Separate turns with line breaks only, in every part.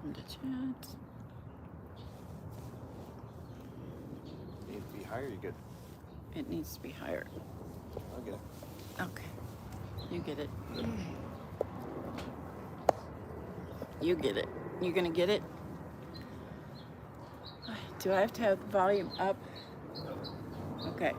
Welcome to chat.
Needs to be higher, you good?
It needs to be higher.
I'll get it.
Okay. You get it. You get it. You gonna get it? Do I have to have the volume up? Okay.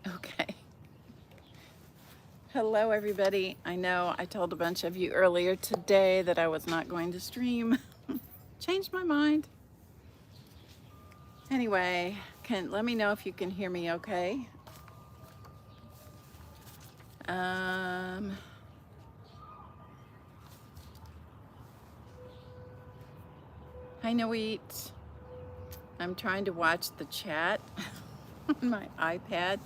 Okay. Hello, everybody. I know I told a bunch of you earlier today that I was not going to stream. Changed my mind. Anyway, let me know if you can hear me okay. Hi, Noeet. I'm trying to watch the chat on my iPad.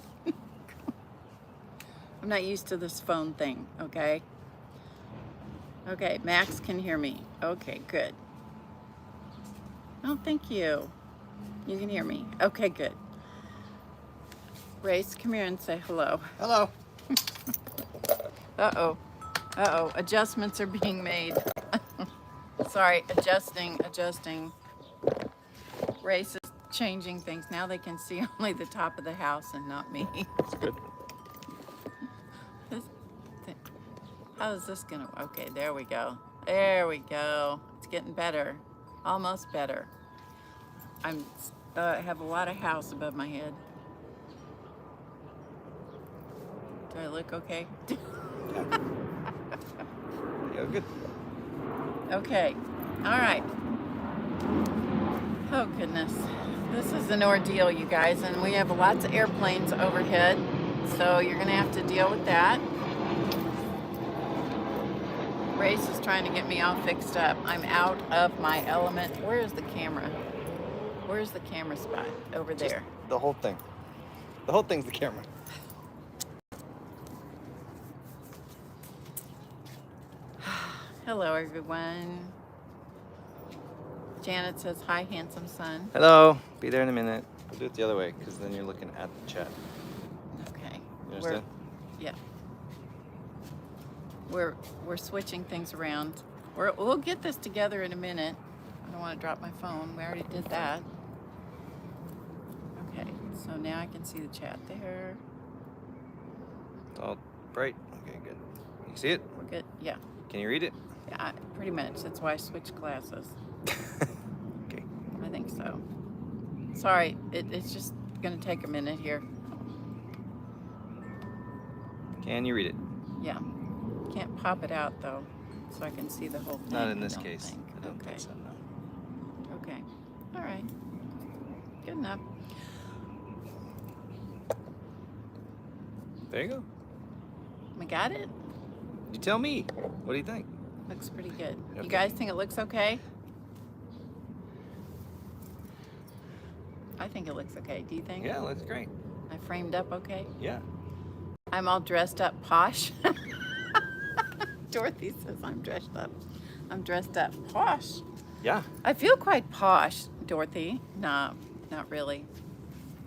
I'm not used to this phone thing, okay? Okay, Max can hear me. Okay, good. Oh, thank you. You can hear me. Okay, good. Race, come here and say hello.
Hello.
Uh-oh. Uh-oh. Adjustments are being made. Sorry, adjusting. Race is changing things. Now they can see only the top of the house and not me.
That's good.
How is this gonna, okay, there we go. There we go. It's getting better. Almost better. I have a lot of house above my head. Do I look okay?
Yeah, good.
Okay. All right. Oh, goodness. This is an ordeal, you guys, and we have lots of airplanes overhead, so you're going to have to deal with that. Race is trying to get me all fixed up. I'm out of my element. Where is the camera? Where's the camera spot? Over there.
Just the whole thing. The whole thing's the camera.
Hello, everyone. Janet says, hi, handsome son.
Hello. Be there in a minute. We'll do it the other way, because then you're looking at the chat.
Okay.
You understand?
Yeah. We're switching things around. We'll get this together in a minute. I don't want to drop my phone. We already did that. Okay, so now I can see the chat there.
It's all bright. Okay, good. You see it?
We're good. Yeah.
Can you read it?
Yeah, pretty much. That's why I switched glasses.
Okay.
I think so. Sorry, it's just going to take a minute here.
Can you read it?
Yeah. Can't pop it out, though, so I can see the whole thing.
Not in this case. I don't
Okay.
think so, no.
Okay. All right. Good enough.
There you go.
We got it?
You tell me. What do you think?
Looks pretty good.
Okay.
You guys think it looks okay? I think it looks okay. Do you think?
Yeah, looks great.
I framed up okay?
Yeah.
I'm all dressed up posh. Dorothy says I'm dressed up. I'm dressed up posh.
Yeah.
I feel quite posh, Dorothy. No, not really.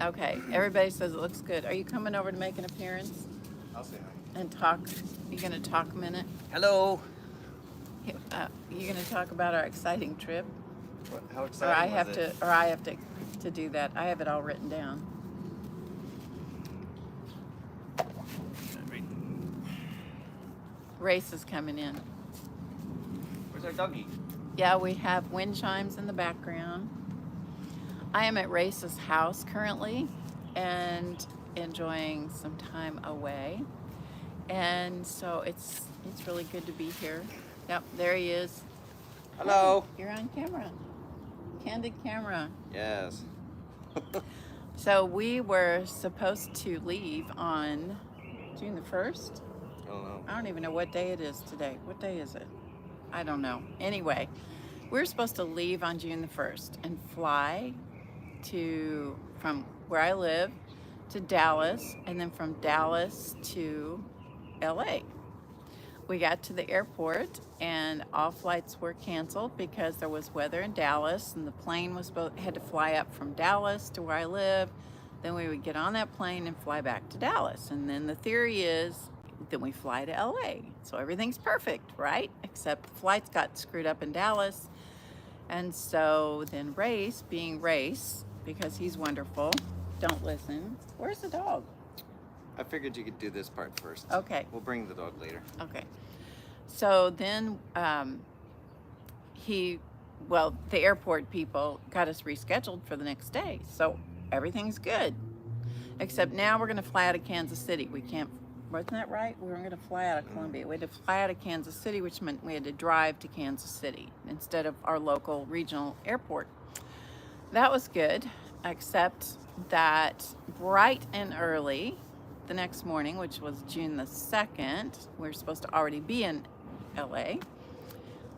Okay, everybody says it looks good. Are you coming over to make an appearance
I'll say hi.
and talk? You gonna talk a minute?
Hello.
You gonna talk about our exciting trip?
What, how
Or
exciting
I have
was
to,
it?
or I have to do that. I have it all written down. Race is coming in.
Where's our doggy?
Yeah, we have wind chimes in the background. I am at Race's house currently and enjoying some time away. And so it's really good to be here. Yep, there he is.
Hello.
You're on camera. Candid camera.
Yes.
So we were supposed to leave on June the 1st.
I don't know.
I don't even know what day it is today. What day is it? I don't know. Anyway, we were supposed to leave on June the 1st and fly from where I live to Dallas, and then from Dallas to LA. We got to the airport and all flights were canceled because there was weather in Dallas, and the plane had to fly up from Dallas to where I live. Then we would get on that plane and fly back to Dallas. And then the theory is then we fly to LA. So everything's perfect, right? Except the flights got screwed up in Dallas. And so then Race, being Race, because he's wonderful, don't listen. Where's the dog?
I figured you could do this part first.
Okay.
We'll bring the dog later.
Okay. So then the airport people got us rescheduled for the next day. So everything's good. Except now we're going to fly out of Kansas City. We can't, wasn't that right? We were going to fly out of Columbia. We had to fly out of Kansas City, which meant we had to drive to Kansas City instead of our local regional airport. That was good, except that bright and early the next morning, which was June the 2nd, we were supposed to already be in LA.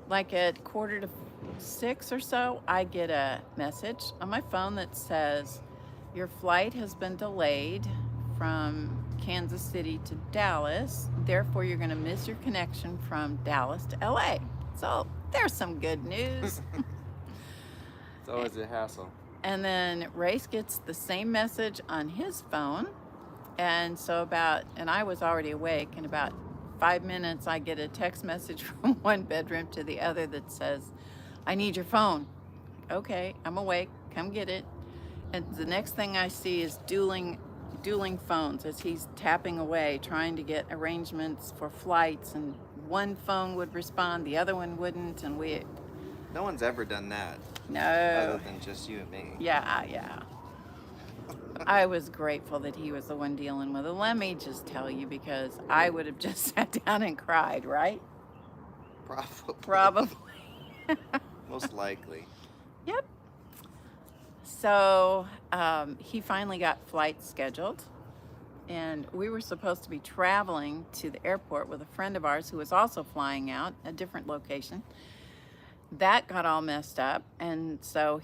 Like at 5:45 or so, I get a message on my phone that says, your flight has been delayed from Kansas City to Dallas. Therefore, you're going to miss your connection from Dallas to LA. So there's some good news.
It's always a hassle.
And then Race gets the same message on his phone. And so and I was already awake. In about 5 minutes, I get a text message from one bedroom to the other that says, I need your phone. Okay, I'm awake. Come get it. And the next thing I see is dueling phones as he's tapping away, trying to get arrangements for flights. And one phone would respond, the other one wouldn't. And
No one's ever done that.
no.
Other than just you and me.
Yeah. I was grateful that he was the one dealing with it. Let me just tell you, because I would have just sat down and cried, right? Probably.
Most likely.
Yep. So he finally got flights scheduled, and we were supposed to be traveling to the airport with a friend of ours who was also flying out, a different location. That got all messed up, and so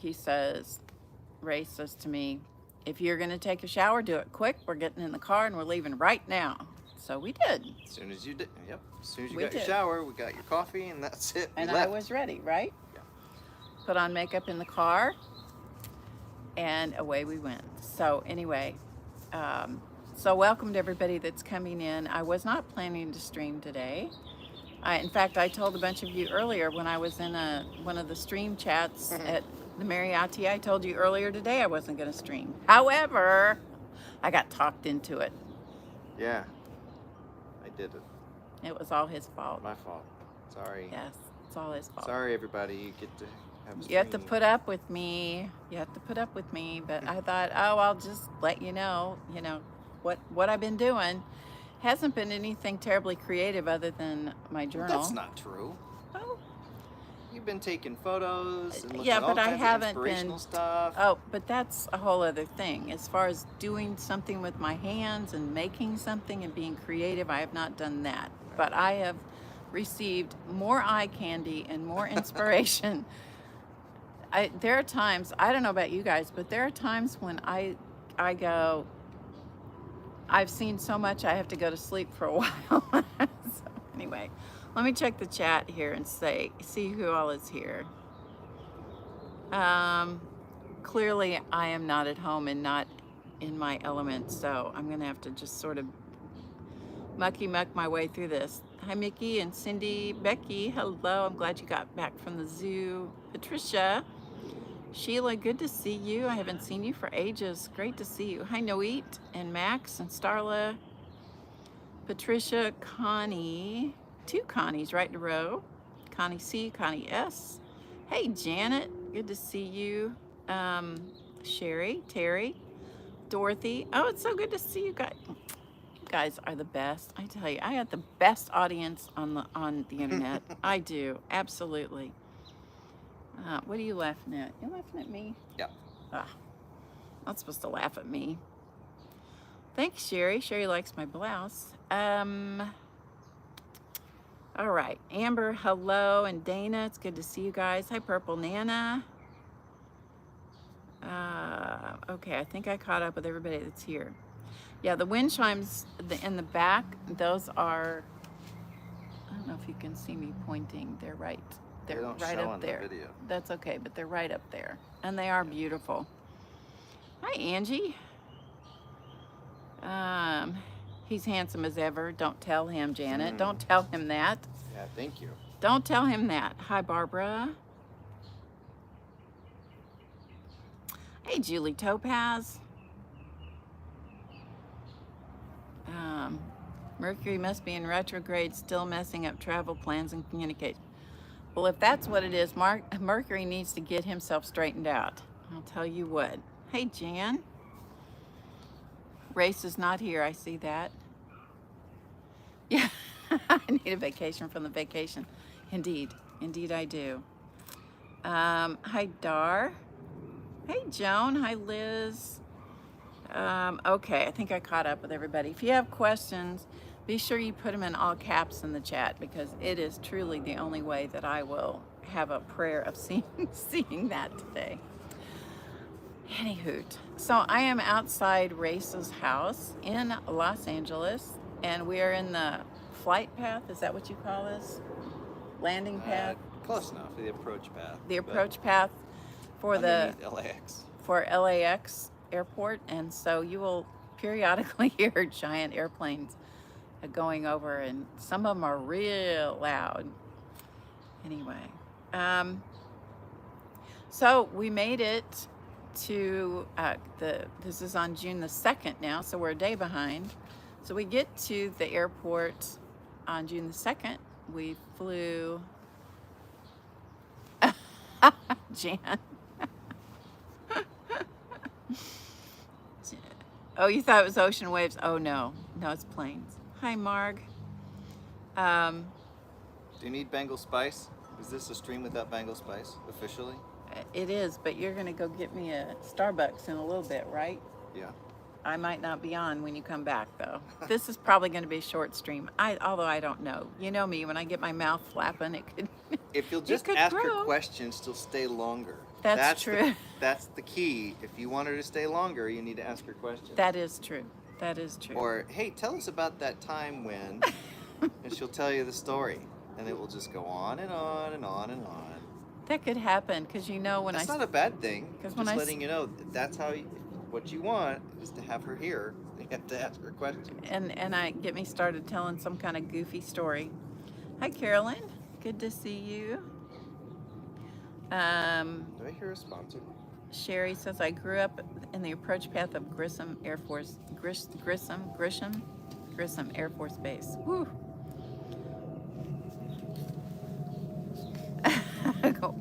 Ray says to me, if you're going to take a shower, do it quick. We're getting in the car and we're leaving right now. So we did.
As soon as you did, yep. As soon as you
We
got your
did.
shower, we got your coffee, and that's it.
And I was ready, right?
Yeah.
Put on makeup in the car, and away we went. So anyway, so welcome to everybody that's coming in. I was not planning to stream today. In fact, I told a bunch of you earlier when I was in one of the stream chats at the Mariachi, I told you earlier today I wasn't going to stream. However, I got talked into it.
Yeah, I did it.
It was all his fault.
My fault. Sorry.
Yes, it's all his fault.
Sorry, everybody. You get to have a stream.
You have to put up with me. But I thought, I'll just let you know what I've been doing. Hasn't been anything terribly creative other than my journal.
That's not true.
Oh.
You've been taking photos and looking
Yeah,
at all
but I
kinds of
haven't
inspirational
been.
stuff.
Oh, but that's a whole other thing. As far as doing something with my hands and making something and being creative, I have not done that. But I have received more eye candy and more inspiration. There are times, I don't know about you guys, but there are times when I go, I've seen so much I have to go to sleep for a while. So anyway, let me check the chat here and see who all is here. Clearly I am not at home and not in my element, so I'm gonna have to just sort of muck my way through this. Hi Mickey and Cindy, Becky, hello, I'm glad you got back from the zoo. Patricia, Sheila, good to see you. I haven't seen you for ages. Great to see you. Hi Noit and Max and Starla. Patricia, Connie, 2 Connies right in a row. Connie C, Connie S. Hey Janet, good to see you. Sherry, Terry, Dorothy. Oh, it's so good to see you guys. You guys are the best. I tell you, I got the best audience on the internet. I do, absolutely. What are you laughing at? You laughing at me?
Yeah.
Not supposed to laugh at me. Thanks, Sherry. Sherry likes my blouse. All right, Amber, hello, and Dana, it's good to see you guys. Hi, Purple Nana. Okay, I think I caught up with everybody that's here. Yeah, the wind chimes in the back, those are, I don't know if you can see me pointing. They're right
show
up
on the
there.
video.
That's okay, but they're right up there. And they are beautiful. Hi, Angie. He's handsome as ever. Don't tell him, Janet. Don't tell him that.
Yeah, thank you.
Don't tell him that. Hi, Barbara. Hey, Julie Topaz. Mercury must be in retrograde, still messing up travel plans and communication. Well, if that's what it is, Mercury needs to get himself straightened out. I'll tell you what. Hey, Jan. Race is not here. I see that. Yeah, I need a vacation from the vacation. Indeed. Indeed, I do. Hi, Dar. Hey, Joan. Hi, Liz. Okay, I think I caught up with everybody. If you have questions, be sure you put them in all caps in the chat, because it is truly the only way that I will have a prayer of seeing that today. Anywho, so I am outside Race's house in Los Angeles, and we are in the flight path. Is that what you call this? Landing path?
Close enough. The approach path.
The approach path for
LAX.
for LAX airport, and so you will periodically hear giant airplanes going over, and some of them are real loud. Anyway, so we made it to this is on June the 2nd now, so we're a day behind. So we get to the airport on June the 2nd. We flew Jan. Oh, you thought it was ocean waves? Oh no, it's planes. Hi, Marg.
Do you need Bengal spice? Is this a stream without Bengal spice officially?
It is, but you're gonna go get me a Starbucks in a little bit, right?
Yeah.
I might not be on when you come back, though. This is probably going to be a short stream. Although I don't know. You know me, when I get my mouth flapping, it could.
If you'll just ask her questions, she'll stay longer.
That's true.
That's the key. If you want her to stay longer, you need to ask her questions.
That is true. That is true.
Or, hey, tell us about that time when, and she'll tell you the story, and it will just go on and on and on and on.
That could happen, because you know when
that's not a bad thing.
Because
just letting you know that's how. What you want is to have her here. You have to ask her questions.
And I get me started telling some kind of goofy story. Hi, Carolyn. Good to see you.
Do I hear a sponsor?
Sherry says, I grew up in the approach path of Grissom Air Force Base. Woo.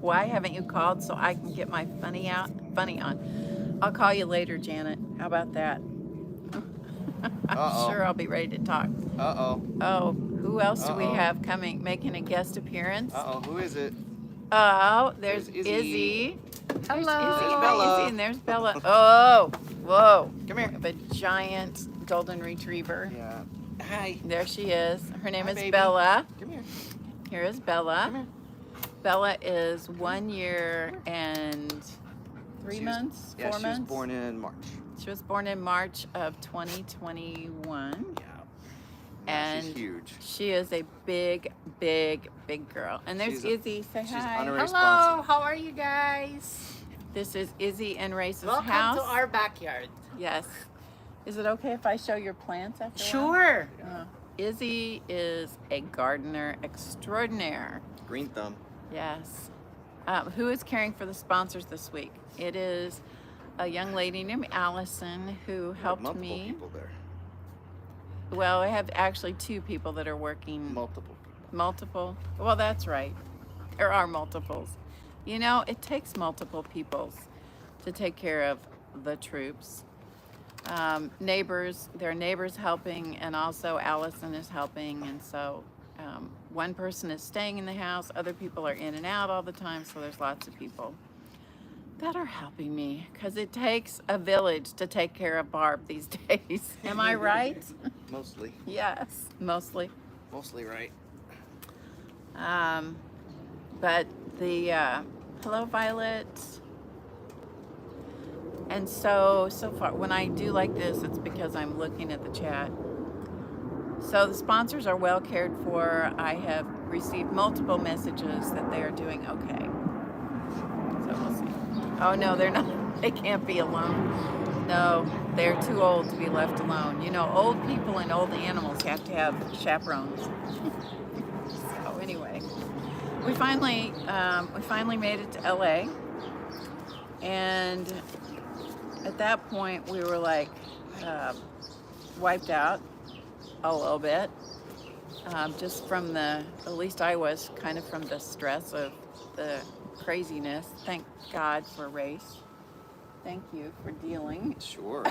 Why haven't you called so I can get my funny on? I'll call you later, Janet. How about that? I'm sure I'll be ready to talk. Oh, who else do we have coming, making a guest appearance?
Who is it?
Oh, there's Izzy.
Hello.
There's Izzy, and there's Bella. Oh, whoa.
Come here.
A giant golden retriever.
Yeah. Hi.
There she is. Her name is
baby.
Bella.
Come here.
Here is Bella.
Come here.
Bella is 1 year and 3 months, 4 months?
She was born in March.
She was born in March of 2021.
Yeah.
And
she's huge.
She is a big, big, big girl. And there's Izzy. Say
she's
hi.
honorary
Hello,
sponsor.
how are you guys?
This is Izzy and Race's
Welcome
house.
to our backyard.
Yes. Is it okay if I show your plants after a while?
Sure.
Izzy is a gardener extraordinaire.
Green thumb.
Yes. Who is caring for the sponsors this week? It is a young lady named Allison who helped
multiple
me.
People there.
Well, I have actually 2 people that are working.
Multiple people.
Multiple? Well, that's right. There are multiples. You know, it takes multiple peoples to take care of the troops. Neighbors, there are neighbors helping, and also Allison is helping, and so one person is staying in the house, other people are in and out all the time, so there's lots of people that are helping me, because it takes a village to take care of Barb these days. Am I right?
Mostly.
Yes, mostly.
Mostly right.
But the hello, Violet. And so far, when I do like this, it's because I'm looking at the chat. So the sponsors are well cared for. I have received multiple messages that they are doing okay. So we'll see. Oh no, they're not. They can't be alone. No, they're too old to be left alone. You know, old people and old animals have to have chaperones. So anyway, we finally made it to LA, and at that point we were like wiped out a little bit, just from at least I was kind of from the stress of the craziness. Thank God for race. Thank you for dealing.
Sure.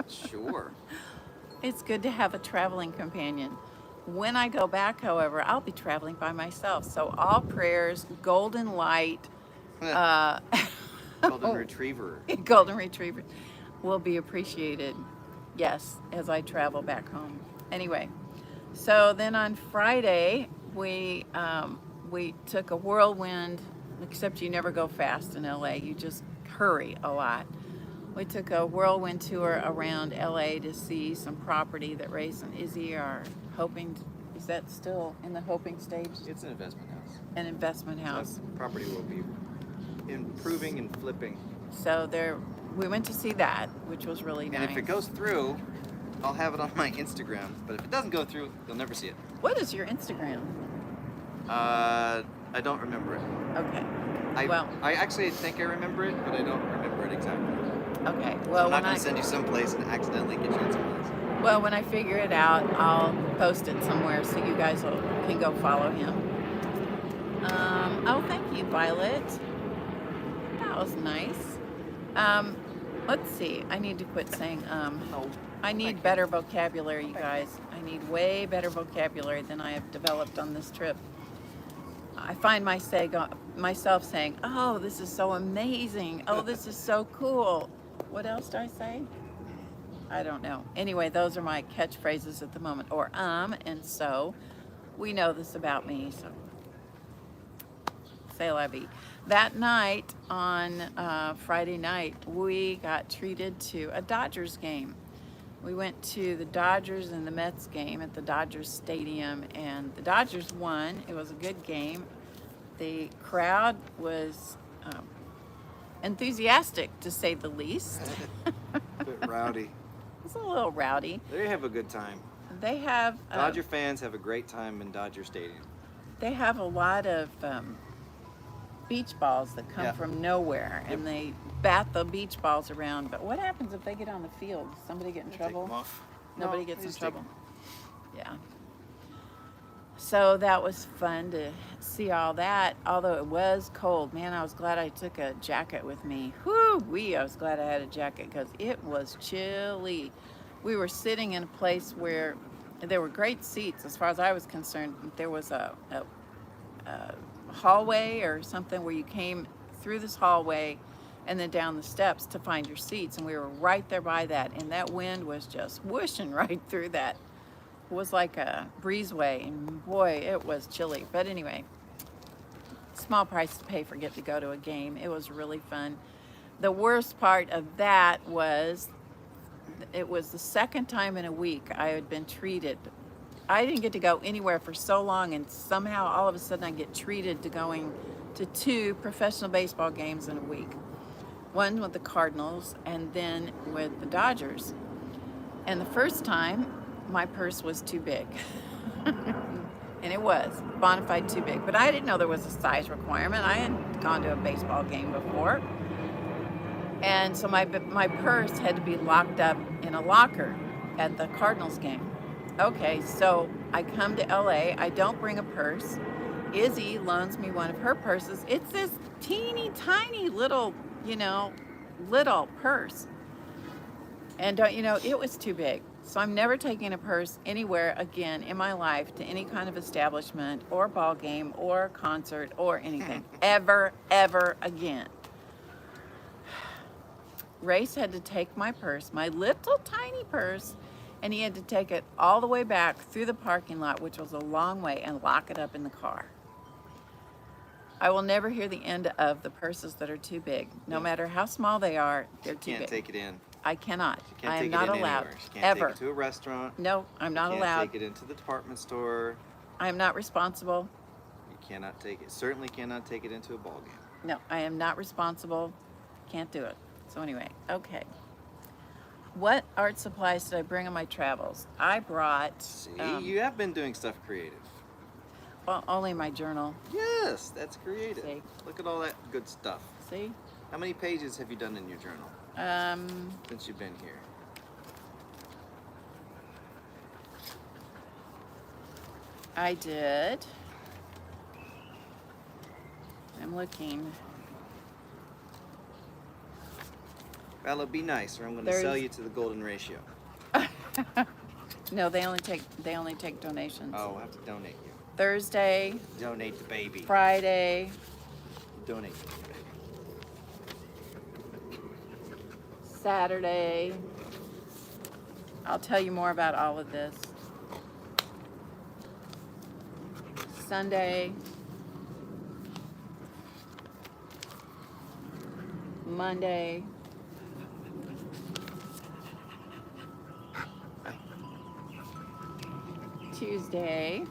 Sure.
It's good to have a traveling companion. When I go back, however, I'll be traveling by myself. So all prayers, golden light,
Golden Retriever.
golden retriever will be appreciated. Yes, as I travel back home. Anyway, so then on Friday we took a whirlwind. Except you never go fast in LA. You just hurry a lot. We took a whirlwind tour around LA to see some property that Race and Izzy are hoping. Is that still in the hoping stage?
It's an investment house.
An investment house.
That property will be improving and flipping.
So we went to see that, which was really nice.
And if it goes through, I'll have it on my Instagram. But if it doesn't go through, you'll never see it.
What is your Instagram?
I don't remember it.
Okay.
I actually think I remember it, but I don't remember it exactly.
Okay.
So
Well,
I'm not
when
going to send you someplace and accidentally get you in someplace.
Well, when I figure it out, I'll post it somewhere so you guys can go follow him. Oh, thank you, Violet. That was nice. Let's see. I need to quit saying
No.
I need better vocabulary, you guys. I need way better vocabulary than I have developed on this trip. I find myself saying, "Oh, this is so amazing. Oh, this is so cool." What else do I say? I don't know. Anyway, those are my catchphrases at the moment. Or and so. We know this about me, so. C'est la vie. That night, on Friday night, we got treated to a Dodgers game. We went to the Dodgers and the Mets game at the Dodgers Stadium, and the Dodgers won. It was a good game. The crowd was enthusiastic, to say the least.
A bit rowdy.
It's a little rowdy.
They have a good time.
They have
Dodger fans have a great time in Dodger Stadium.
they have a lot of beach balls that come from nowhere, and they bat the beach balls around. But what happens if they get on the field? Does somebody get in trouble?
Take them off.
Nobody
No,
gets
they
in
just take
trouble. Yeah. So that was fun to see all that. Although it was cold, man, I was glad I took a jacket with me. Whoo-wee, I was glad I had a jacket because it was chilly. We were sitting in a place where there were great seats. As far as I was concerned, there was a hallway or something where you came through this hallway and then down the steps to find your seats, and we were right there by that, and that wind was just whooshing right through that. It was like a breezeway, and boy, it was chilly. But anyway, small price to pay for getting to go to a game. It was really fun. The worst part of that was it was the second time in a week I had been treated. I didn't get to go anywhere for so long, and somehow all of a sudden I get treated to going to 2 professional baseball games in a week. One with the Cardinals and then with the Dodgers. And the first time, my purse was too big. And it was bona fide too big. But I didn't know there was a size requirement. I hadn't gone to a baseball game before. And so my purse had to be locked up in a locker at the Cardinals game. Okay, so I come to LA. I don't bring a purse. Izzy loans me one of her purses. It's this teeny tiny little, little purse. And don't you know, it was too big. So I'm never taking a purse anywhere again in my life to any kind of establishment or ball game or concert or anything. Ever again. Race had to take my purse, my little tiny purse, And he had to take it all the way back through the parking lot, which was a long way, and lock it up in the car. I will never hear the end of the purses that are too big. No
Yeah.
matter how small they are, they're
She
too
can't
big.
take it in.
I cannot.
She can't
I am
take
not
it in
allowed.
anywhere. She can't
Ever.
take it to a restaurant.
No, I'm not
You
allowed.
can't take it into the department store.
I am not responsible.
You cannot take it. Certainly cannot take it into a ball game.
No, I am not responsible. Can't do it. So anyway, okay. What art supplies did I bring on my travels? I brought,
See, you have been doing stuff creative.
well, only my journal.
Yes, that's creative.
See.
Look at all that good stuff.
See?
How many pages have you done in your journal since you've been here?
I did. I'm looking.
Bella, be nice, or I'm going to
There's-
sell you to the golden ratio.
No, they only take donations.
Oh, I'll have to donate you.
Thursday,
Donate the baby.
Friday,
Donate the baby.
Saturday. I'll tell you more about all of this. Sunday, Monday, Tuesday,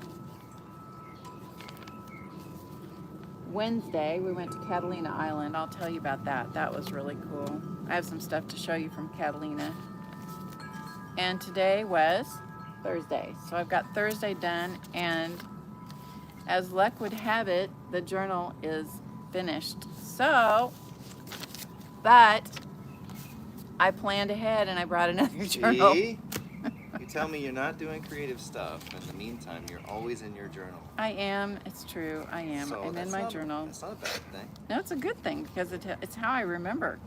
Wednesday, we went to Catalina Island. I'll tell you about that. That was really cool. I have some stuff to show you from Catalina. And today was Thursday. So I've got Thursday done, and as luck would have it, the journal is finished. So, but I planned ahead and I brought another journal.
See? You tell me you're not doing creative stuff. In the meantime, you're always in your journal.
I am. It's true. I am.
So
I'm in
that's
my
not-
journal.
That's not a bad thing.
No, it's a good thing because it's how I remember.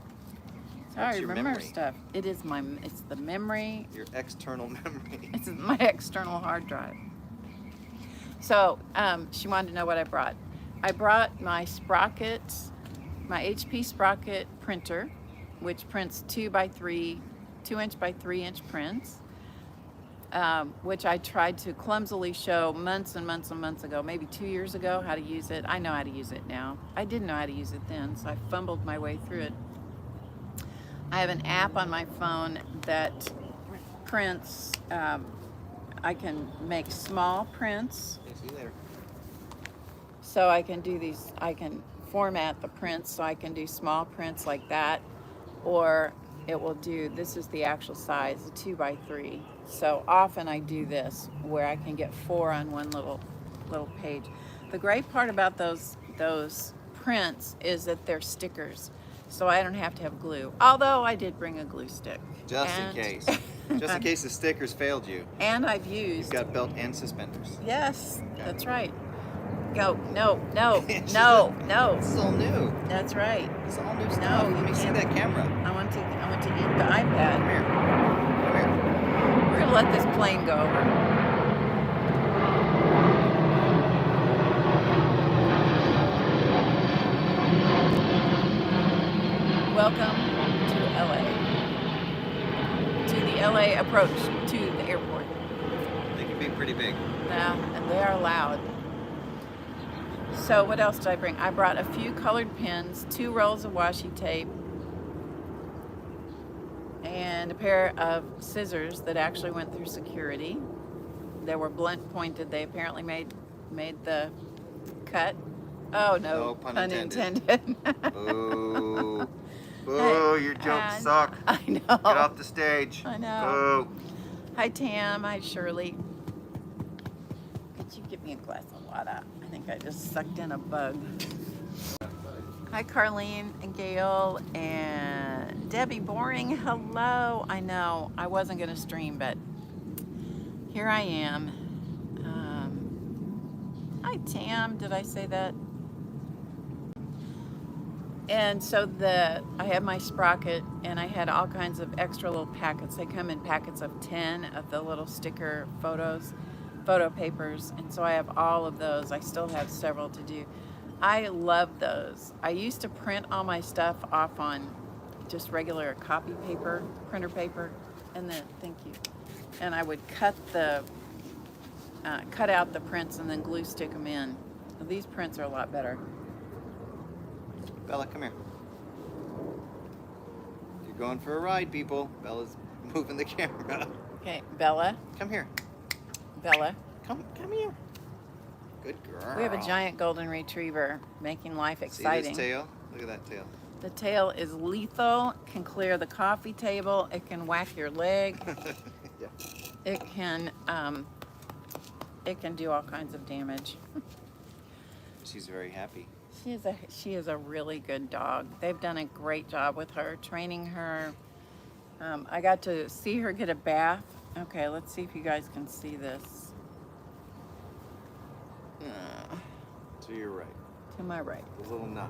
It's how
What's
I
your
remember
memory?
stuff. It's the memory.
Your external memory.
It's my external hard drive. So she wanted to know what I brought. I brought my Sprocket, my HP Sprocket printer, which prints 2 inch by 3 inch prints, which I tried to clumsily show months and months and months ago, maybe 2 years ago, how to use it. I know how to use it now. I didn't know how to use it then, so I fumbled my way through it. I have an app on my phone that prints. I can make small prints,
Okay, see you later.
so I can do these. I can format the prints, so I can do small prints like that, or it will do. This is the actual size, a 2 by 3. So often I do this where I can get 4 on one little page. The great part about those prints is that they're stickers, so I don't have to have glue. Although I did bring a glue stick.
Just
And-
in case. Just in case the stickers failed you.
And I've
You've
used.
got belt and suspenders.
Yes,
Okay.
that's right. Go. No, no,
She's
no,
This
no.
is all new.
That's right.
It's all new stuff.
No,
Let
you
me see
can't.
that camera.
I want to eat the
Come
iPad.
here. Come here.
We're gonna let this plane go over. Welcome to LA. To the LA approach to the airport.
They can be pretty big.
Yeah, and they are loud. So what else did I bring? I brought a few colored pens, 2 rolls of washi tape, and a pair of scissors that actually went through security. They were blunt pointed. They apparently made the cut. Oh no,
No pun intended.
intended.
Boo. Boo, your jokes
And-
suck.
I know.
Get off the stage.
I know.
Boo.
Hi Tam, hi Shirley. Could you give me a glass of water? I think I just sucked in a bug. Hi Carlene and Gail and Debbie Boring. Hello. I know I wasn't going to stream, but here I am. Hi Tam, did I say that? And so I have my Sprocket, and I had all kinds of extra little packets. They come in packets of 10 of the little sticker photo papers, and so I have all of those. I still have several to do. I love those. I used to print all my stuff off on just regular copy paper, printer paper, and then, thank you. and I would cut out the prints and then glue stick them in. These prints are a lot better.
Bella, come here. You're going for a ride, people. Bella's moving the camera.
Okay, Bella,
Come here.
Bella.
Come here. Good girl.
We have a giant golden retriever making life
See
exciting.
this tail? Look at that tail.
The tail is lethal, can clear the coffee table, it can whack your leg,
Yeah.
it can do all kinds of damage.
She's very happy.
She is a really good dog. They've done a great job with her, training her. I got to see her get a bath. Okay, let's see if you guys can see this.
To your right.
To my right.
The little notch.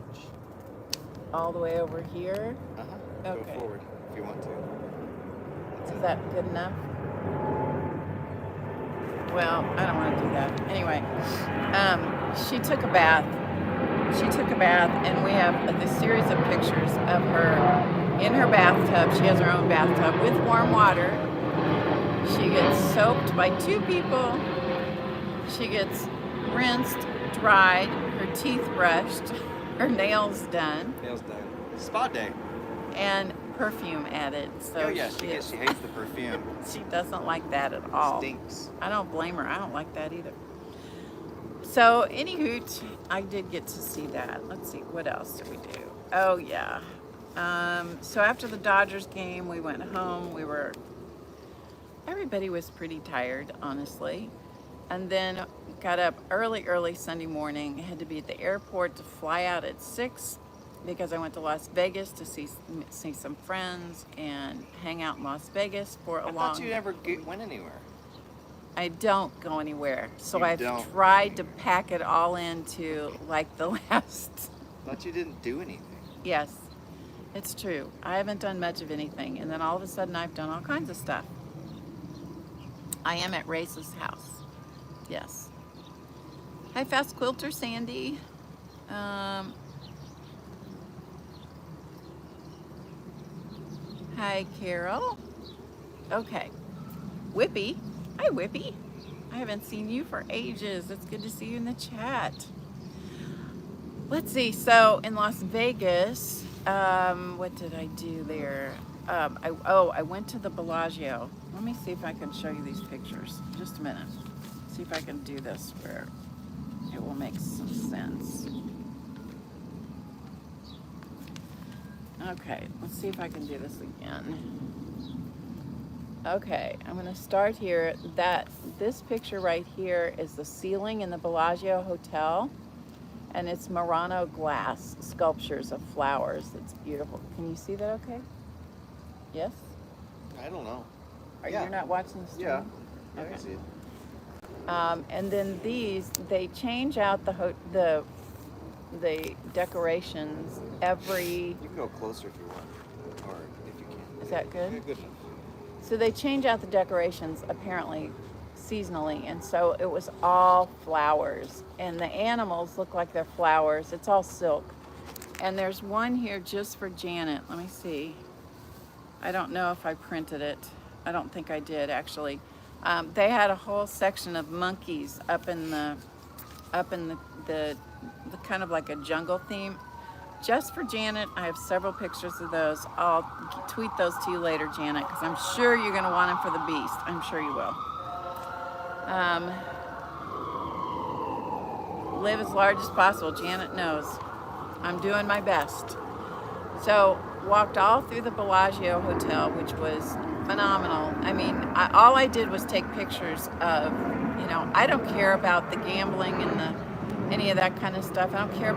All the way over here.
Uh-huh.
Okay.
Go forward if you want to. That's
Is
it.
that good enough? Well, I don't want to do that. Anyway, she took a bath. And we have this series of pictures of her in her bathtub. She has her own bathtub with warm water. She gets soaked by 2 people. She gets rinsed, dried, her teeth brushed, her nails done,
Nails done. Spa day.
and perfume added. So
Oh yeah, she hates the perfume.
she doesn't like that at all.
Stinks.
I don't blame her. I don't like that either. So, anywho, I did get to see that. Let's see, what else did we do? Oh, yeah. So after the Dodgers game, we went home. Everybody was pretty tired, honestly. And then got up early Sunday morning. Had to be at the airport to fly out at 6 because I went to Las Vegas to see some friends and hang out in Las Vegas for a
I
long.
thought you never went anywhere.
I don't go anywhere, so
You
I've
don't go
tried to
anywhere.
pack it all into like the last.
Thought you didn't do anything.
Yes, it's true. I haven't done much of anything, and then all of a sudden I've done all kinds of stuff. I am at Race's house. Yes. Hi, Fast Quilter Sandy. Hi, Carol. Okay. Whippy. Hi, Whippy. I haven't seen you for ages. It's good to see you in the chat. Let's see. So in Las Vegas, what did I do there? I went to the Bellagio. Let me see if I can show you these pictures. Just a minute. See if I can do this where it will make some sense. Okay, let's see if I can do this again. Okay, I'm gonna start here. This picture right here is the ceiling in the Bellagio Hotel, and it's Murano glass sculptures of flowers. It's beautiful. Can you see that okay? Yes?
I don't know.
You're not watching the stream?
Yeah. I
Okay.
can see it.
And then they change out the decorations every.
You can go closer if you want, or if you can.
Is that good?
Yeah, good enough.
So they change out the decorations apparently seasonally, and so it was all flowers, and the animals look like they're flowers. It's all silk. And there's one here just for Janet. Let me see. I don't know if I printed it. I don't think I did actually. They had a whole section of monkeys up in the kind of like a jungle theme. Just for Janet, I have several pictures of those. I'll tweet those to you later, Janet, because I'm sure you're going to want them for the beast. I'm sure you will. Live as large as possible. Janet knows. I'm doing my best. So, walked all through the Bellagio Hotel, which was phenomenal. I mean, all I did was take pictures of, I don't care about the gambling and any of that kind of stuff. I don't care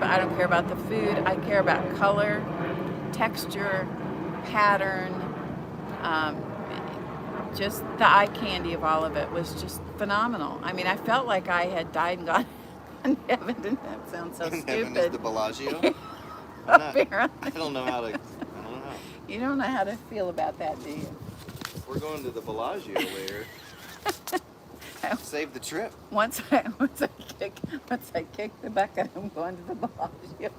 about the food. I care about color, texture, pattern. Just the eye candy of all of it was just phenomenal. I mean, I felt like I had died and gone in heaven. Didn't that sound so
Heaven is
stupid?
the Bellagio. I'm not-
Apparently.
I don't know how.
You don't know how to feel about that, do you?
We're going to the Bellagio later. Save the trip.
Once I kick the bucket, I'm going to the Bellagio.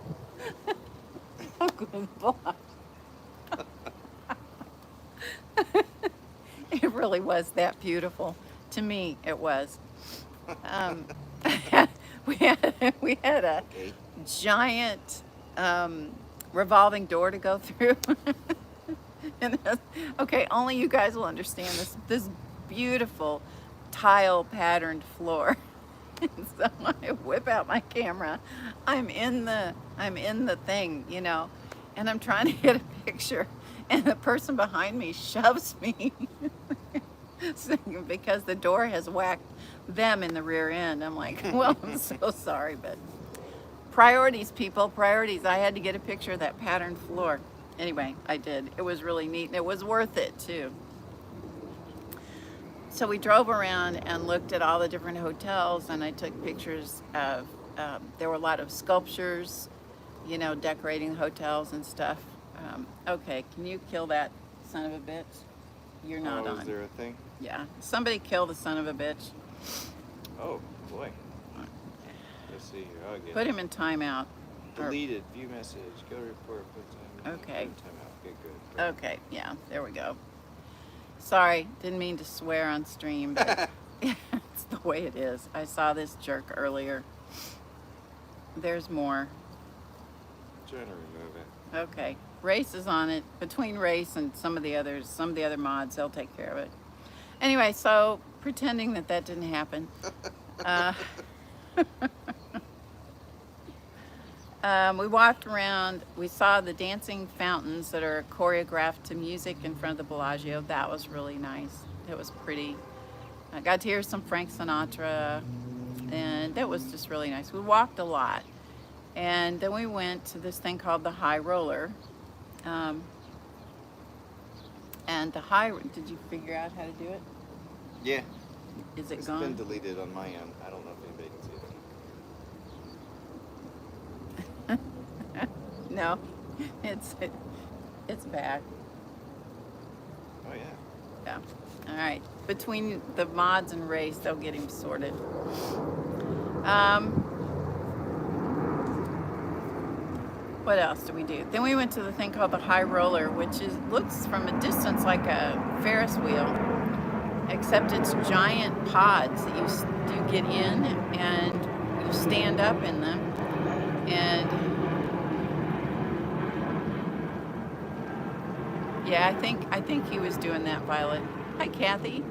I'm going to the Bellagio. It really was that beautiful. To me, it was. Um, we had a
Okay.
giant revolving door to go through. Okay, only you guys will understand this beautiful tile patterned floor. And so I whip out my camera. I'm in the thing, and I'm trying to get a picture, and the person behind me shoves me because the door has whacked them in the rear end. I'm like, well, I'm so sorry, but priorities, people, priorities. I had to get a picture of that patterned floor. Anyway, I did. It was really neat, and it was worth it too. So we drove around and looked at all the different hotels, and I took pictures of, there were a lot of sculptures, decorating the hotels and stuff. Okay, can you kill that son of a bitch? You're not on.
Is there a thing?
Yeah, somebody kill the son of a bitch.
Oh, boy. Let's see here. I'll get
Put
it.
him in timeout. Or-
Deleted. View message. Go to report. Put time.
Okay.
Put time out. Okay, good.
Okay, yeah, there we go. Sorry, didn't mean to swear on stream, but it's the way it is. I saw this jerk earlier. There's more.
Trying to remove it.
Okay, Race is on it. Between Race and some of the other mods, they'll take care of it. Anyway, so pretending that didn't happen. We walked around. We saw the dancing fountains that are choreographed to music in front of the Bellagio. That was really nice. It was pretty. I got to hear some Frank Sinatra, and that was just really nice. We walked a lot. And then we went to this thing called the High Roller. And did you figure out how to do it?
Yeah.
Is it
It's
gone?
been deleted on my end. I don't know if anybody can see it.
No, it's back.
Oh, yeah.
Yeah. All right. Between the mods and Race, they'll get him sorted. What else did we do? Then we went to the thing called the High Roller, which looks from a distance like a Ferris wheel, except it's giant pods that you get in and you stand up in them. And yeah, I think he was doing that, Violet. Hi, Kathy.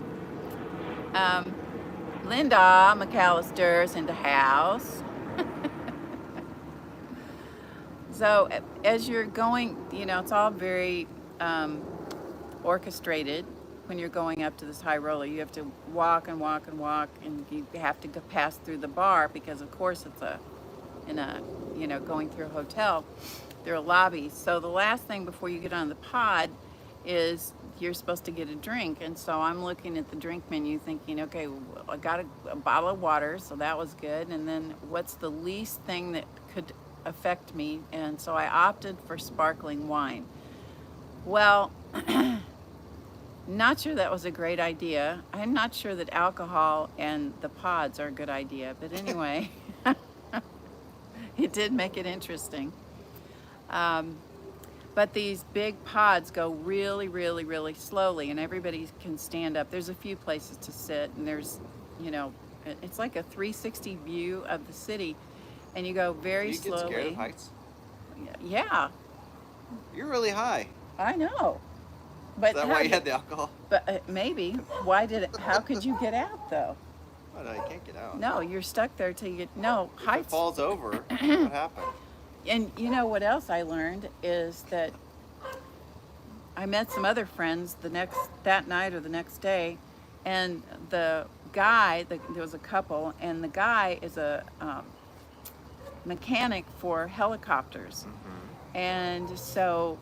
Linda McAllister's in the house. So as you're going, it's all very orchestrated when you're going up to this high roller. You have to walk and walk and walk, and you have to pass through the bar because, of course, it's going through a hotel. There are lobbies. So the last thing before you get on the pod is you're supposed to get a drink. And so I'm looking at the drink menu thinking, okay, I got a bottle of water, so that was good. And then what's the least thing that could affect me? And so I opted for sparkling wine. Well, not sure that was a great idea. I'm not sure that alcohol and the pods are a good idea, but anyway, it did make it interesting. But these big pods go really, really, really slowly, and everybody can stand up. There's a few places to sit, and there's, it's like a 360 view of the city, and you go very slowly.
Do you get scared of heights?
Yeah,
You're really high.
I know. But
Is that why you had the alcohol?
But maybe. Why did it? How could you get out though?
Oh, no, you can't get out.
No, you're stuck there till you get. No,
If it
heights.
falls over, what happened?
And you know what else I learned is that I met some other friends that night or the next day, and the guy, there was a couple, and the guy is a mechanic for helicopters.
Mm-hmm.
And so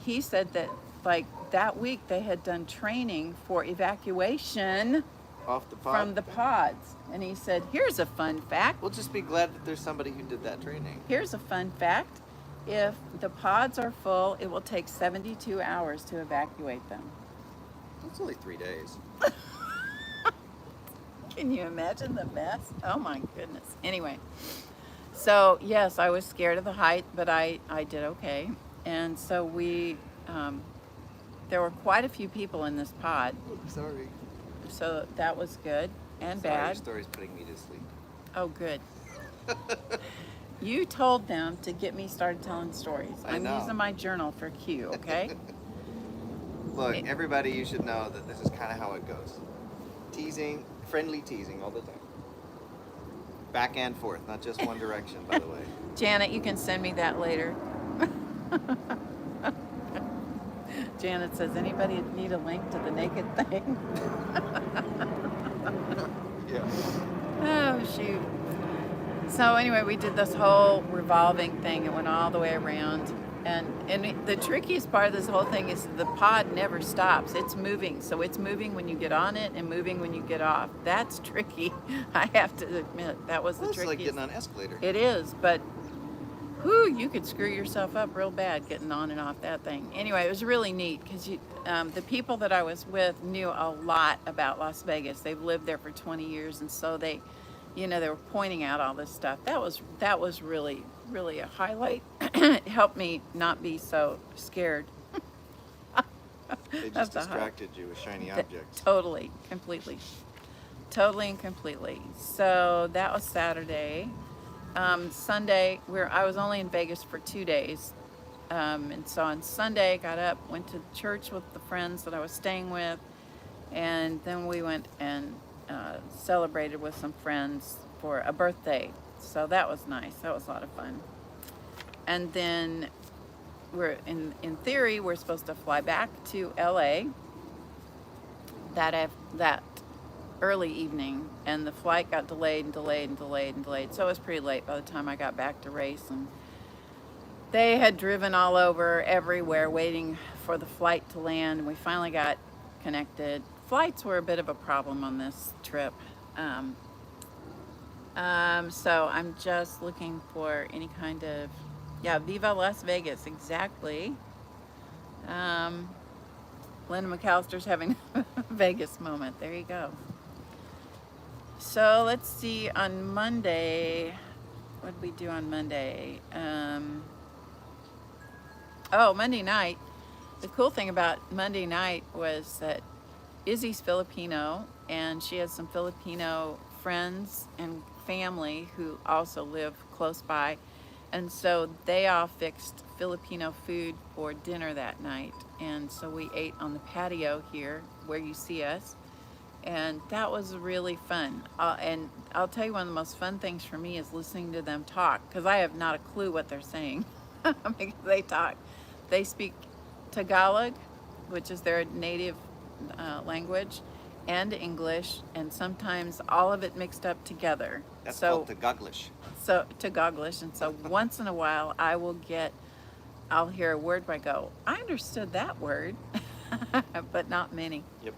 he said that like that week they had done training for evacuation
Off the pod?
from the pods. And he said, here's a fun fact.
We'll just be glad that there's somebody who did that training.
Here's a fun fact. If the pods are full, it will take 72 hours to evacuate them.
It's only 3 days.
Can you imagine the mess? Oh my goodness. Anyway, so yes, I was scared of the height, but I did okay. And so we there were quite a few people in this pod,
Sorry.
so that was good and
Sorry, your
bad.
story's putting me to sleep.
Oh, good. You told them to get me started telling stories.
I
I'm
know.
using my journal for cue, okay?
Look, everybody, you should know that this is kind of how it goes. Teasing, friendly teasing all the time. Back and forth, not just one direction, by the way.
Janet, you can send me that later. Janet says, anybody need a link to the naked thing?
Yeah.
Oh, shoot. So anyway, we did this whole revolving thing. It went all the way around. And the trickiest part of this whole thing is the pod never stops. It's moving. So it's moving when you get on it and moving when you get off. That's tricky. I have to admit, that was the
Well, it's
trickiest.
like getting on an escalator.
It is, but whew, you could screw yourself up real bad getting on and off that thing. Anyway, it was really neat because the people that I was with knew a lot about Las Vegas. They've lived there for 20 years, and so they were pointing out all this stuff. That was really, really a highlight. It helped me not be so scared.
They
of
just
the height.
distracted you with shiny objects.
Totally, completely. Totally and completely. So that was Saturday. Sunday, I was only in Vegas for 2 days. And so on Sunday, got up, went to church with the friends that I was staying with, and then we went and celebrated with some friends for a birthday. So that was nice. That was a lot of fun. And then we're in theory, we're supposed to fly back to LA that early evening, and the flight got delayed and delayed and delayed and delayed. So it was pretty late by the time I got back to race, and they had driven all over everywhere waiting for the flight to land. We finally got connected. Flights were a bit of a problem on this trip. So I'm just looking for any kind of, Viva Las Vegas, exactly. Linda McAllister's having a Vegas moment. There you go. So let's see, on Monday, what did we do on Monday? Monday night. The cool thing about Monday night was that Izzy's Filipino, and she has some Filipino friends and family who also live close by. And so they all fixed Filipino food for dinner that night. And so we ate on the patio here where you see us. And that was really fun. And I'll tell you, one of the most fun things for me is listening to them talk, because I have not a clue what they're saying because they talk. They speak Tagalog, which is their native language, and English, and sometimes all of it mixed up together.
That's
so
called Tagoglish.
So Tagoglish, and so once in a while I'll hear a word where I go, I understood that word, but not many.
Yep.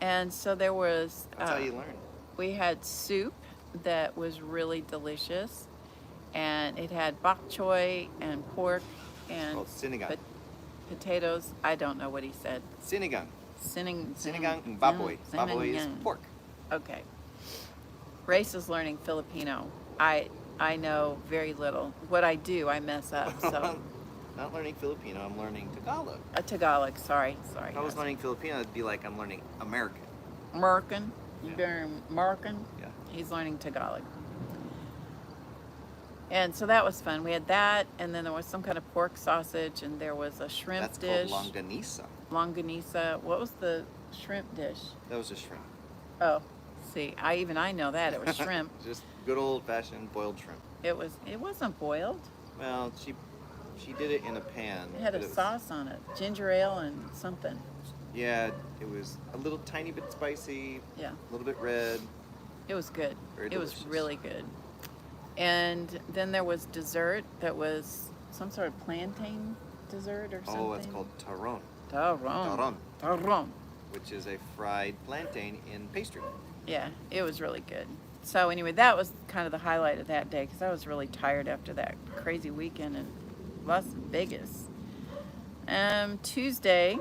And so there was,
That's how you learn.
we had soup that was really delicious, and it had bok choy and pork and
Called sinigang.
potatoes. I don't know what he said.
Sinigang.
Sinigang
and baboy. Baboy is
sinigang.
pork.
Okay. Race is learning Filipino. I know very little. What I do, I mess up. So
Not learning Filipino, I'm learning Tagalog.
Tagalog. Sorry.
If I was learning Filipino, it'd be like I'm learning American.
American.
Yeah.
You very American.
Yeah.
He's learning Tagalog. And so that was fun. We had that, and then there was some kind of pork sausage, and there was a shrimp
That's
dish.
called longanisa.
Longanisa. What was the shrimp dish?
That was a shrimp.
Oh, see, I know that it was shrimp.
Just good old-fashioned boiled shrimp.
It wasn't boiled.
Well, she did it in a pan.
It had
but
a
was-
sauce on it, ginger ale and something.
Yeah, it was a little tiny bit spicy,
Yeah,
a little bit red.
it was good.
Very
It was
delicious.
really good. And then there was dessert that was some sort of plantain dessert or something.
Oh, it's called taron,
Taron. Taron.
which is a fried plantain in pastry.
Yeah, it was really good. So anyway, that was kind of the highlight of that day because I was really tired after that crazy weekend in Las Vegas. Tuesday,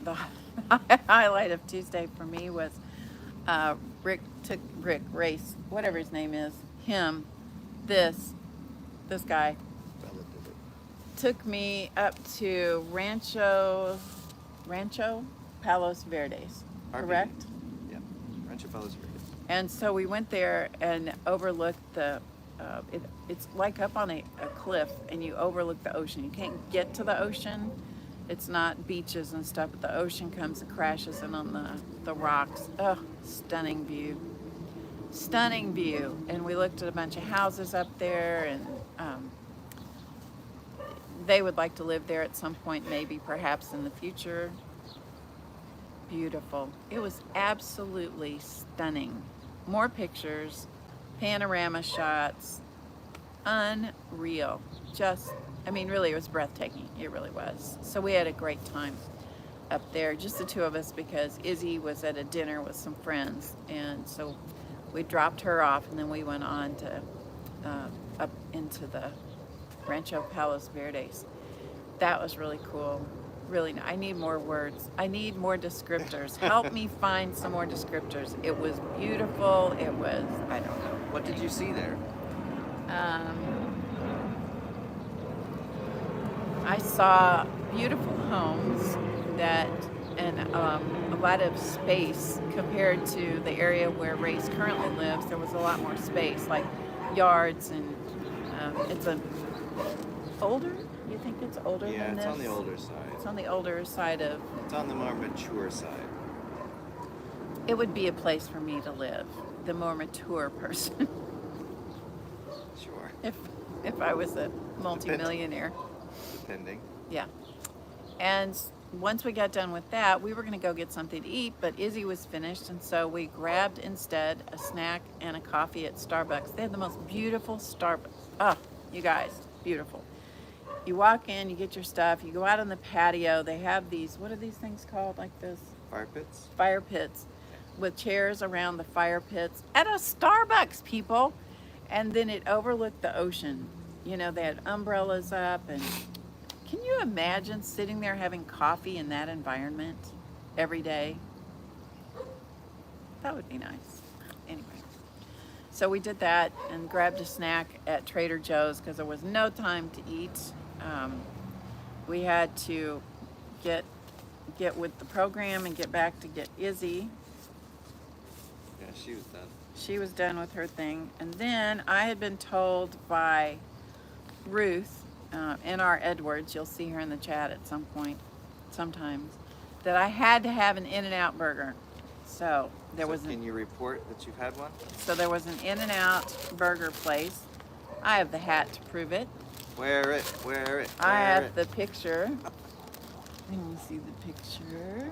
the highlight of Tuesday for me was Rick Race, whatever his name is, this guy.
Bella did it.
took me up to Rancho Palos Verdes,
RV.
correct?
Yeah, Rancho Palos Verdes.
And so we went there and overlooked it's like up on a cliff, and you overlook the ocean. You can't get to the ocean. It's not beaches and stuff, but the ocean comes and crashes in on the rocks. Oh, stunning view. Stunning view. And we looked at a bunch of houses up there, and they would like to live there at some point, maybe perhaps in the future. Beautiful. It was absolutely stunning. More pictures, panorama shots, unreal. Really, it was breathtaking. It really was. So we had a great time up there, just the two of us, because Izzy was at a dinner with some friends, and so we dropped her off, and then we went on to up into the Rancho Palos Verdes. That was really cool. Really, I need more words. I need more descriptors. Help me find some more descriptors. It was beautiful. It was, I don't know.
What did you see there?
I saw beautiful homes and a lot of space compared to the area where Race currently lives. There was a lot more space, like yards, and it's older. You think it's older than this?
Yeah, it's on the older side.
It's on the older side of.
It's on the more mature side.
It would be a place for me to live, the more mature person.
Sure.
if I was a multimillionaire.
Depending.
Yeah. And once we got done with that, we were going to go get something to eat, but Izzy was finished, and so we grabbed instead a snack and a coffee at Starbucks. They had the most beautiful Starbucks. Oh, you guys, beautiful. You walk in, you get your stuff, you go out on the patio. They have these, what are these things called, like this?
Fire pits?
Fire pits, with chairs around the fire pits at a Starbucks, people. And then it overlooked the ocean. You know, they had umbrellas up, and can you imagine sitting there having coffee in that environment every day? That would be nice. Anyway, so we did that and grabbed a snack at Trader Joe's because there was no time to eat. We had to get with the program and get back to get Izzy.
Yeah, she was done.
She was done with her thing. And then I had been told by Ruth, N.R. Edwards, you'll see her in the chat at some point, sometimes, that I had to have an In-N-Out burger. So
Can you report that you've had one?
So there was an In-N-Out burger place. I have the hat to prove it.
Wear it.
I have the picture. Let me see the picture.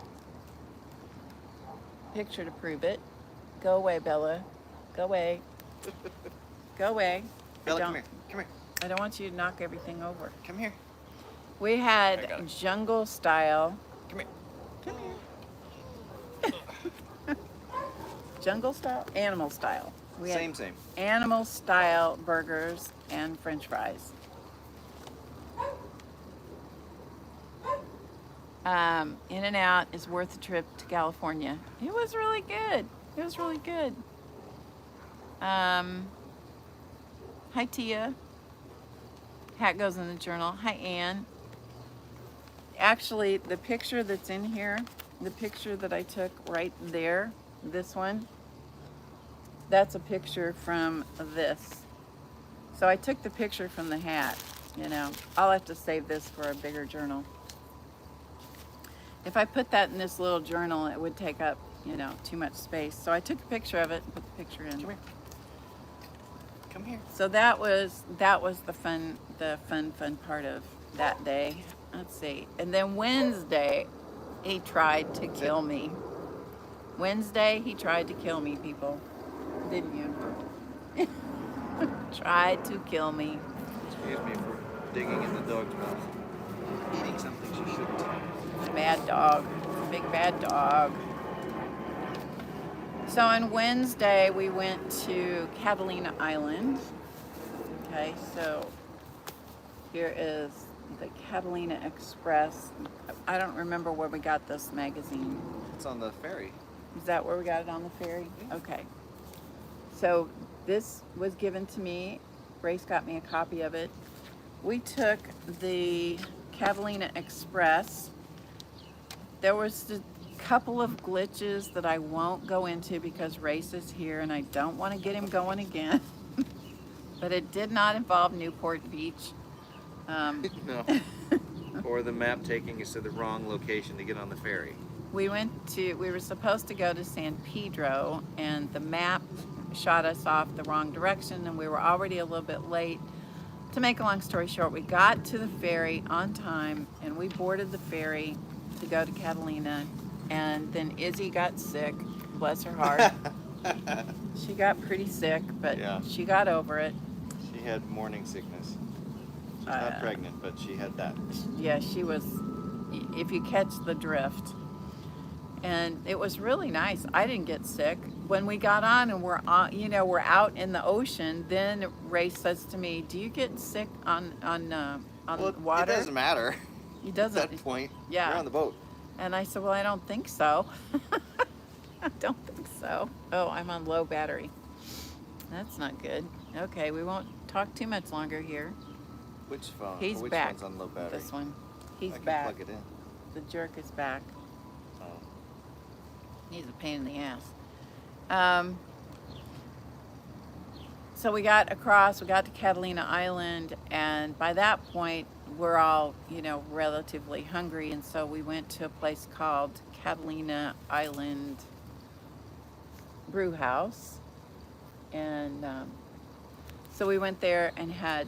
Picture to prove it. Go away, Bella. Go away. Go away.
Bella, come here. Come here.
I don't want you to knock everything over.
Come here.
We
I got
had
it.
jungle style.
Come here.
Come here. Jungle style? Animal style. We had
Same.
animal style burgers and French fries. In-N-Out is worth a trip to California. It was really good. It was really good. Hi, Tia. Hat goes in the journal. Hi, Ann. Actually, the picture that's in here, the picture that I took right there, this one, that's a picture from this. So I took the picture from the hat, you know. I'll have to save this for a bigger journal. If I put that in this little journal, it would take up, you know, too much space. So I took a picture of it and put the picture in.
Come here. Come here.
So that was the fun part of that day. Let's see. And then Wednesday, he tried to kill me. Wednesday, he tried to kill me, people. Didn't you? Tried to kill me.
Excuse me for digging in the dog's mouth. Eating something she shouldn't.
Bad dog. Big bad dog. So on Wednesday, we went to Catalina Island. Okay, so here is the Catalina Express. I don't remember where we got this magazine.
It's on the ferry.
Is that where we got it, on the ferry?
Yeah.
Okay. So this was given to me. Grace got me a copy of it. we took the Catalina Express. There was a couple of glitches that I won't go into because Race is here and I don't want to get him going again. But it did not involve Newport Beach.
No. Or the map taking us to the wrong location to get on the ferry.
We were supposed to go to San Pedro, and the map shot us off the wrong direction, and we were already a little bit late. To make a long story short, we got to the ferry on time, and we boarded the ferry to go to Catalina, and then Izzy got sick, bless her heart. She got pretty sick, but
Yeah.
she got over it.
She had morning sickness. She's not pregnant, but she had that.
Yeah, she was, if you catch the drift. And it was really nice. I didn't get sick. When we got on and we're out in the ocean, then Ray says to me, "Do you get sick on
Well,
water?"
it doesn't matter.
He
At
doesn't.
that point,
Yeah.
you're on the boat.
And I said, "Well, I don't think so." I don't think so. Oh, I'm on low battery. That's not good. Okay, we won't talk too much longer here.
Which phone?
He's
Which
back.
one's on low battery?
This one. He's
I can
back.
plug it in.
The jerk is back.
Oh.
He's a pain in the ass. So we got across, we got to Catalina Island, and by that point, we're all, relatively hungry, and so we went to a place called Catalina Island Brew House. And so we went there and had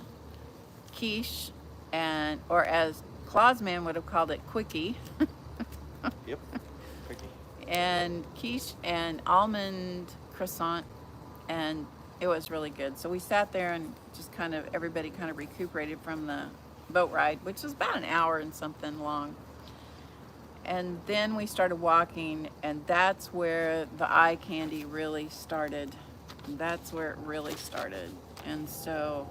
quiche, or as Clausman would have called it, quickie.
Yep. Quickie.
And quiche and almond croissant, and it was really good. So we sat there and just everybody kind of recuperated from the boat ride, which was about an hour and something long. And then we started walking, and that's where the eye candy really started. That's where it really started. And so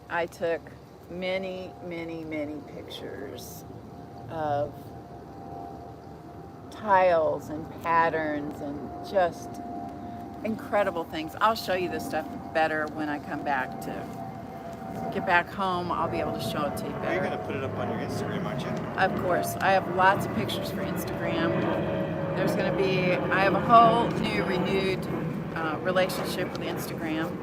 I took many, many, many pictures of tiles and patterns and just incredible things. I'll show you this stuff better when I come back to get back home. I'll be able to show it to you
You're
better.
going to put it up on your Instagram, aren't you?
Of course, I have lots of pictures for Instagram. I have a whole new renewed relationship with Instagram.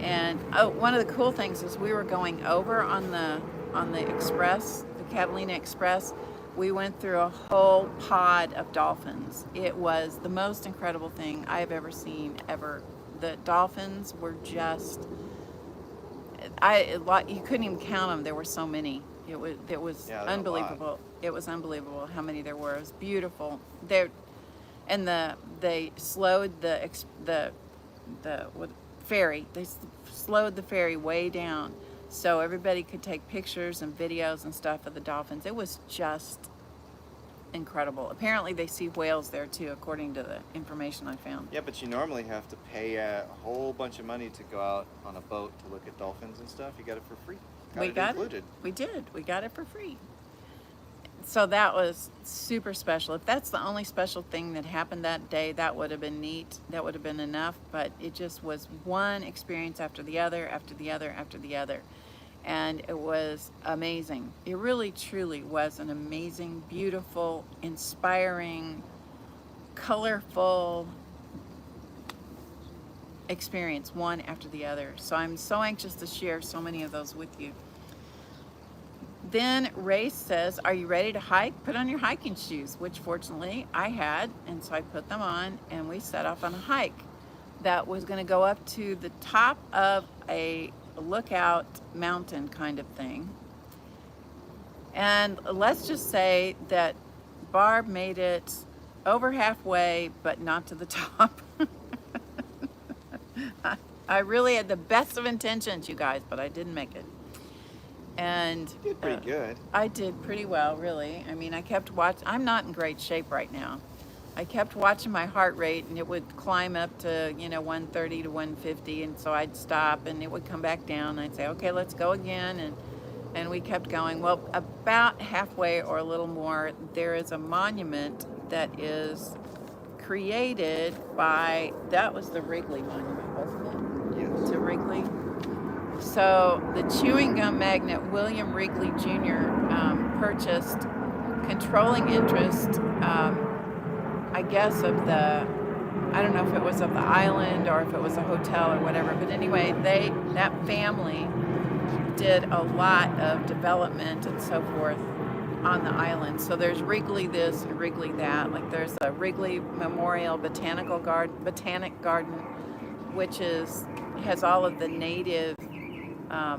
And one of the cool things is we were going over on the Express, the Catalina Express. We went through a whole pod of dolphins. It was the most incredible thing I have ever seen, ever. The dolphins were just, you couldn't even count them. There were so many. It was
Yeah, there were a
unbelievable. It was unbelievable how many there were. It was beautiful. They slowed the ferry. They slowed the ferry way down so everybody could take pictures and videos and stuff of the dolphins. It was just incredible. Apparently they see whales there too, according to the information I found.
Yeah, but you normally have to pay a whole bunch of money to go out on a boat to look at dolphins and stuff. You got it for free.
We got
included.
it. We did. We got it for free. So that was super special. If that's the only special thing that happened that day, that would have been neat. That would have been enough. But it just was one experience after the other, after the other, after the other. And it was amazing. It really, truly was an amazing, beautiful, inspiring, colorful experience, one after the other. So I'm so anxious to share so many of those with you. Then Ray says, "Are you ready to hike? Put on your hiking shoes," which fortunately I had, and so I put them on and we set off on a hike that was going to go up to the top of a lookout mountain kind of thing. And let's just say that Barb made it over halfway, but not to the top. I really had the best of intentions, you guys, but I didn't make it. And
You did pretty good.
I did pretty well, really. I mean, I kept watching. I'm not in great shape right now. I kept watching my heart rate, and it would climb up to 130 to 150, and so I'd stop, and it would come back down. And I'd say, "Okay, let's go again," and we kept going. Well, about halfway or a little more, there is a monument that is created by, that was the Wrigley Monument, wasn't it?
Yes.
To Wrigley. So the chewing gum magnate William Wrigley Jr. Purchased controlling interest, I guess, of the, I don't know if it was of the island or if it was a hotel or whatever, but anyway, that family did a lot of development and so forth on the island. So there's Wrigley this and Wrigley that. Like there's a Wrigley Memorial Botanic Garden, which has all of the native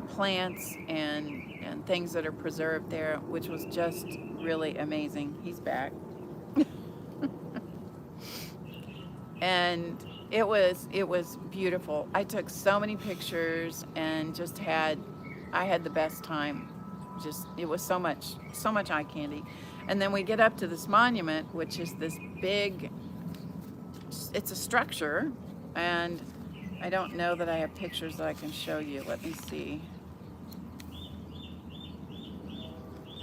plants and things that are preserved there, which was just really amazing. He's back. And it was beautiful. I took so many pictures and I had the best time. It was so much eye candy. And then we get up to this monument, which is this big, it's a structure, and I don't know that I have pictures that I can show you. Let me see.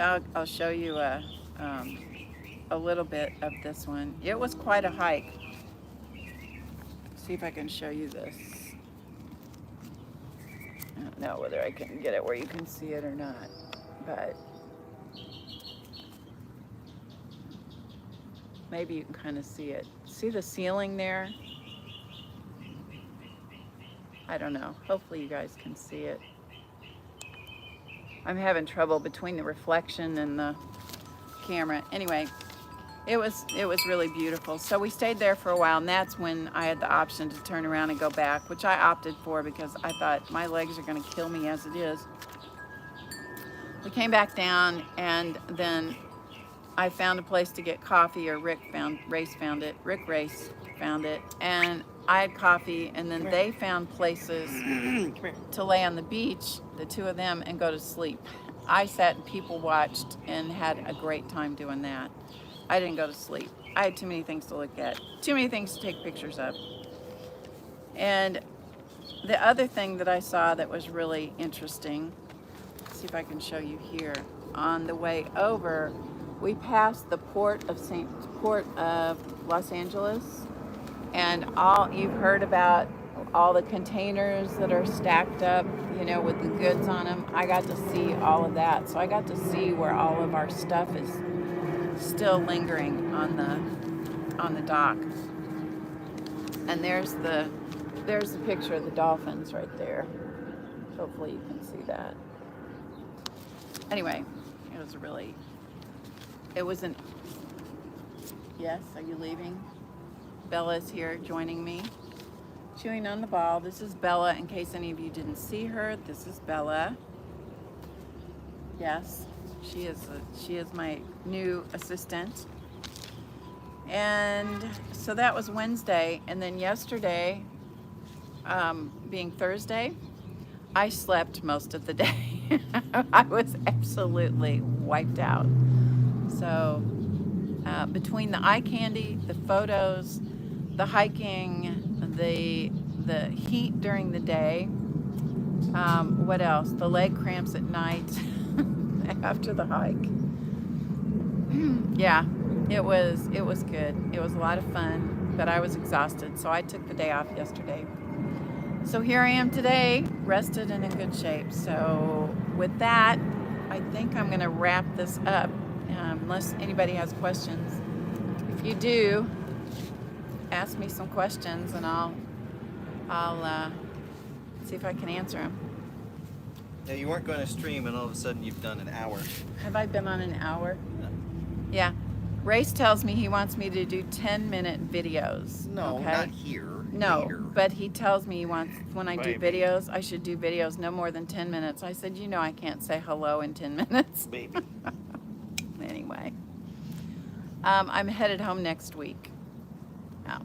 I'll show you a little bit of this one. It was quite a hike. See if I can show you this. I don't know whether I can get it where you can see it or not, but maybe you can kind of see it. See the ceiling there? I don't know. Hopefully you guys can see it. I'm having trouble between the reflection and the camera. Anyway, it was really beautiful. So we stayed there for a while, and that's when I had the option to turn around and go back, which I opted for because I thought my legs are going to kill me as it is. We came back down, and then I found a place to get coffee, or Rick Race found it, and I had coffee, and then they found places to lay on the beach, the two of them, and go to sleep. I sat and people watched and had a great time doing that. I didn't go to sleep. I had too many things to look at, too many things to take pictures of. And the other thing that I saw that was really interesting, let's see if I can show you here. On the way over, we passed the port of Los Angeles, and you've heard about all the containers that are stacked up, with the goods on them. I got to see all of that. So I got to see where all of our stuff is still lingering on the dock. And there's the picture of the dolphins right there. Hopefully you can see that. Anyway, yes, are you leaving? Bella's here joining me, chewing on the ball. This is Bella, in case any of you didn't see her. This is Bella. Yes, she is my new assistant. And so that was Wednesday, and then yesterday, being Thursday, I slept most of the day. I was absolutely wiped out. So between the eye candy, the photos, the hiking, the heat during the day, what else? The leg cramps at night after the hike. Yeah, it was good. It was a lot of fun, but I was exhausted, so I took the day off yesterday. So here I am today, rested and in good shape. So with that, I think I'm going to wrap this up, unless anybody has questions. If you do, ask me some questions, and I'll see if I can answer them.
Yeah, you weren't going to stream, and all of a sudden you've done an hour.
Have I been on an hour?
No.
Yeah. Race tells me he wants me to do 10-minute videos.
No,
okay?
not here.
No,
Later.
but he tells me he wants, when I do
Baby.
videos, I should do videos no more than 10 minutes. I said, I can't say hello in 10 minutes.
Baby.
Anyway, I'm headed home next week. Oh.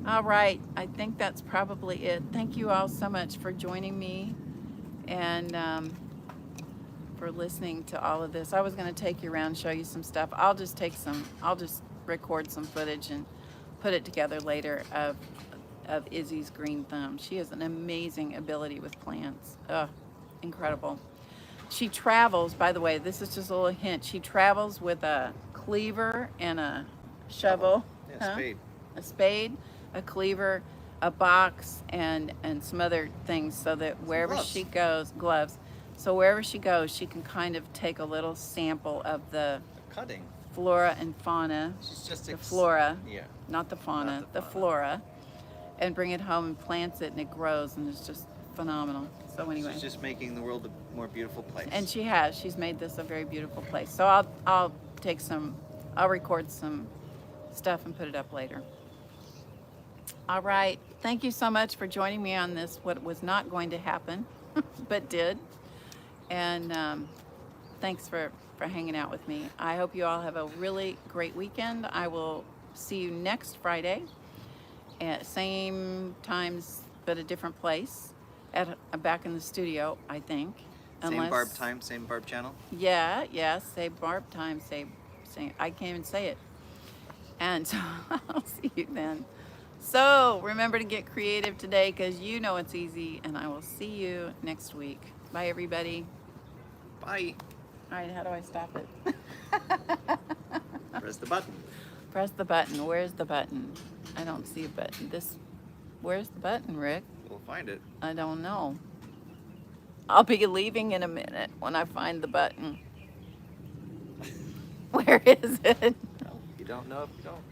All right, I think that's probably it. Thank you all so much for joining me and for listening to all of this. I was going to take you around, show you some stuff. I'll just record some footage and put it together later of Izzy's green thumb. She has an amazing ability with plants. Incredible. She travels, by the way, this is just a little hint. She travels with a cleaver and a shovel.
Yeah, spade.
A spade, a cleaver, a box and some other things so that wherever
gloves.
she goes, gloves. So wherever she goes, she can kind of take a little sample of the
Cutting.
flora and fauna,
She's just
the flora,
Yeah.
not the fauna,
Not
the
the fauna.
flora, and bring it home and plants it, and it grows, and it's just phenomenal. So anyway,
She's just making the world a more beautiful place.
and she's made this a very beautiful place. So I'll take some, I'll record some stuff and put it up later. All right, thank you so much for joining me on this, what was not going to happen, but did. And thanks for hanging out with me. I hope you all have a really great weekend. I will see you next Friday at same times but a different place, back in the studio, I think.
Same Barb time, same Barb channel.
Yeah, say Barb time, say I can't even say it. And so I'll see you then. So remember to get creative today, because you know it's easy, and I will see you next week. Bye, everybody.
Bye.
All right, how do I stop it?
Press the button.
Press the button. Where's the button? I don't see a button. Where's the button, Rick?
We'll find it.
I don't know. I'll be leaving in a minute when I find the button. Where is it?
You don't know if you don't.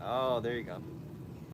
Oh, there you go.